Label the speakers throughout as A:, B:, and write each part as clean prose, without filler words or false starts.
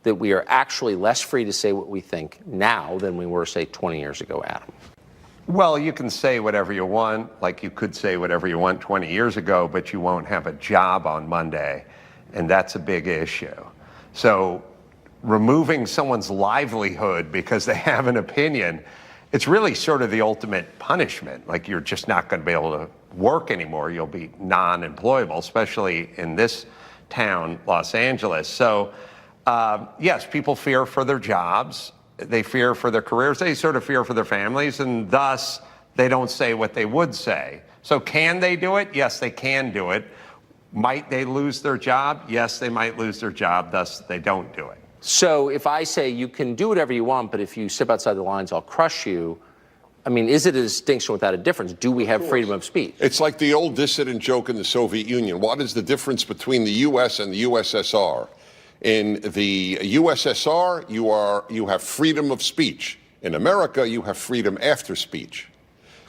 A: that we are actually less free to say what we think now than we were, say, 20 years ago, Adam?
B: Well, you can say whatever you want, like you could say whatever you want 20 years ago, but you won't have a job on Monday, and that's a big issue. So removing someone's livelihood because they have an opinion, it's really sort of the ultimate punishment. Like, you're just not going to be able to work anymore. You'll be non-employable, especially in this town, Los Angeles. So yes, people fear for their jobs. They fear for their careers. They sort of fear for their families, and thus they don't say what they would say. So can they do it? Yes, they can do it. Might they lose their job? Yes, they might lose their job, thus they don't do it.
A: So if I say you can do whatever you want, but if you step outside the lines, I'll crush you, I mean, is it a distinction without a difference? Do we have freedom of speech?
C: It's like the old dissident joke in the Soviet Union. What is the difference between the U.S. and the USSR? In the USSR, you have freedom of speech. In America, you have freedom after speech.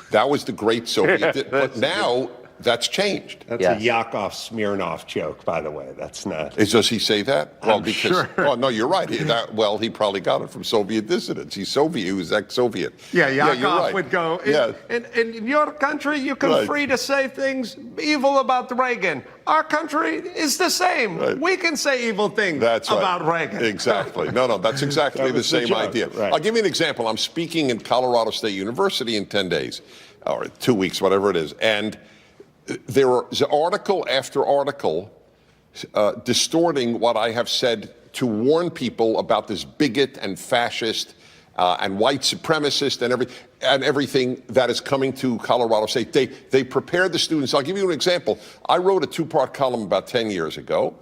C: That was the great Soviet. But now that's changed.
B: That's a Yakov-Smirnoff joke, by the way. That's not.
C: Does he say that? Well,
B: I'm sure.
C: Oh, no, you're right. He probably got it from Soviet dissidents. He's Soviet. He was ex-Soviet.
B: Yeah, Yakov would go, in your country, you can free to say things evil about Reagan. Our country is the same. Right. We can say evil things about Reagan.
C: Exactly. No, that's exactly the same idea. Right. I'll give you an example. I'm speaking in Colorado State University in 10 days, or 2 weeks, whatever it is. And there is article after article distorting what I have said to warn people about this bigot and fascist and white supremacist and everything that is coming to Colorado State. They prepare the students. I'll give you an example. I wrote a 2-part column about 10 years ago,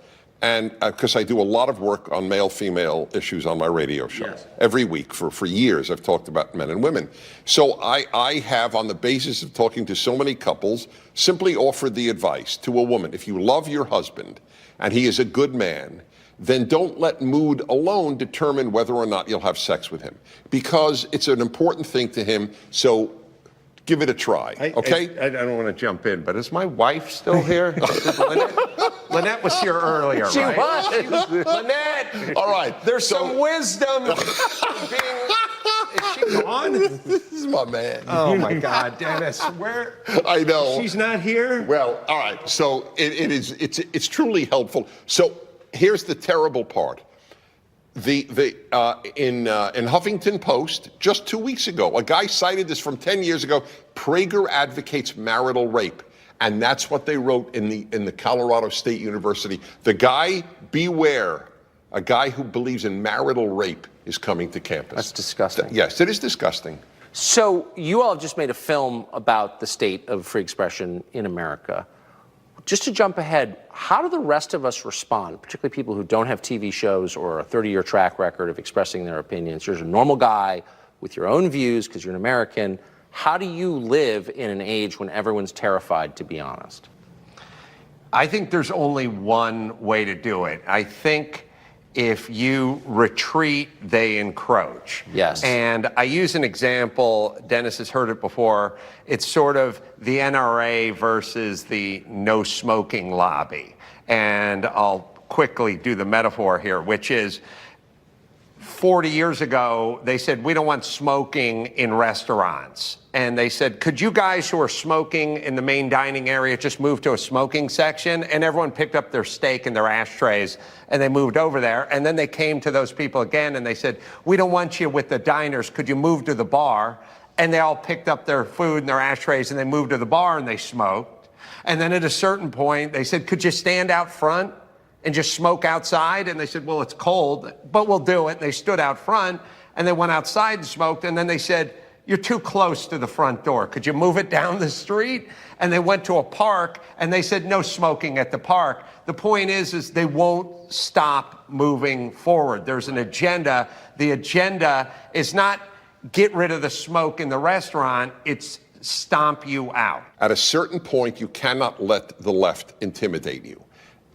C: and because I do a lot of work on male-female issues on my radio show. Every week for years. I've talked about men and women. So I have, on the basis of talking to so many couples, simply offered the advice to a woman: if you love your husband and he is a good man, then don't let mood alone determine whether or not you'll have sex with him, because it's an important thing to him. So give it a try, okay?
B: I don't want to jump in, but is my wife still here? Lynette was here earlier, right?
A: She was.
B: Lynette!
C: All right.
B: There's some wisdom being... Is she gone?
C: This is my man.
B: Oh, my God, Dennis. Where?
C: I know.
B: She's not here?
C: Well, all right. So it's truly helpful. So here's the terrible part. In Huffington Post, just 2 weeks ago, a guy cited this from 10 years ago. Prager advocates marital rape. And that's what they wrote in the Colorado State University. The guy, beware, a guy who believes in marital rape is coming to campus.
A: That's disgusting.
C: Yes, it is disgusting.
A: So you all have just made a film about the state of free expression in America. Just to jump ahead, how do the rest of us respond, particularly people who don't have TV shows or a 30-year track record of expressing their opinions? You're a normal guy with your own views because you're an American. How do you live in an age when everyone's terrified, to be honest?
B: I think there's only one way to do it. I think if you retreat, they encroach.
A: Yes.
B: And I use an example, Dennis has heard it before. It's sort of the NRA versus the no smoking lobby. And I'll quickly do the metaphor here, which is 40 years ago, they said, we don't want smoking in restaurants. And they said, could you guys who are smoking in the main dining area just move to a smoking section? And everyone picked up their steak and their ashtrays and they moved over there. And then they came to those people again and they said, we don't want you with the diners. Could you move to the bar? And they all picked up their food and their ashtrays and they moved to the bar and they smoked. And then at a certain point, they said, could you stand out front and just smoke outside? And they said, well, it's cold, but we'll do it. And they stood out front and they went outside and smoked. And then they said, you're too close to the front door. Could you move it down the street? And they went to a park and they said, no smoking at the park. The point is they won't stop moving forward. There's an agenda. The agenda is not get rid of the smoke in the restaurant. It's stomp you out.
C: At a certain point, you cannot let the left intimidate you.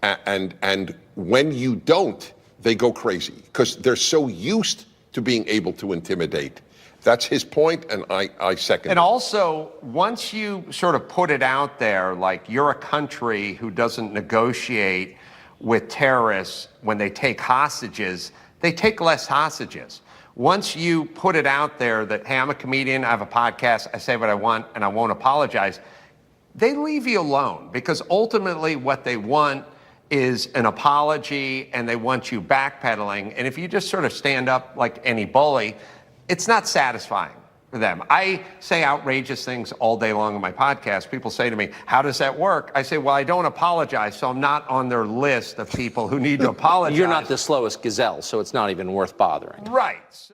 C: And when you don't, they go crazy because they're so used to being able to intimidate. That's his point, and I second it.
B: And also, once you sort of put it out there, like you're a country who doesn't negotiate with terrorists when they take hostages, they take less hostages. Once you put it out there that, hey, I'm a comedian, I have a podcast, I say what I want, and I won't apologize, they leave you alone, because ultimately what they want is an apology, and they want you backpedaling. And if you just sort of stand up like any bully, it's not satisfying for them. I say outrageous things all day long on my podcast. People say to me, how does that work? I say, well, I don't apologize, so I'm not on their list of people who need to apologize.
A: You're not the slowest gazelle, so it's not even worth bothering.
B: Right.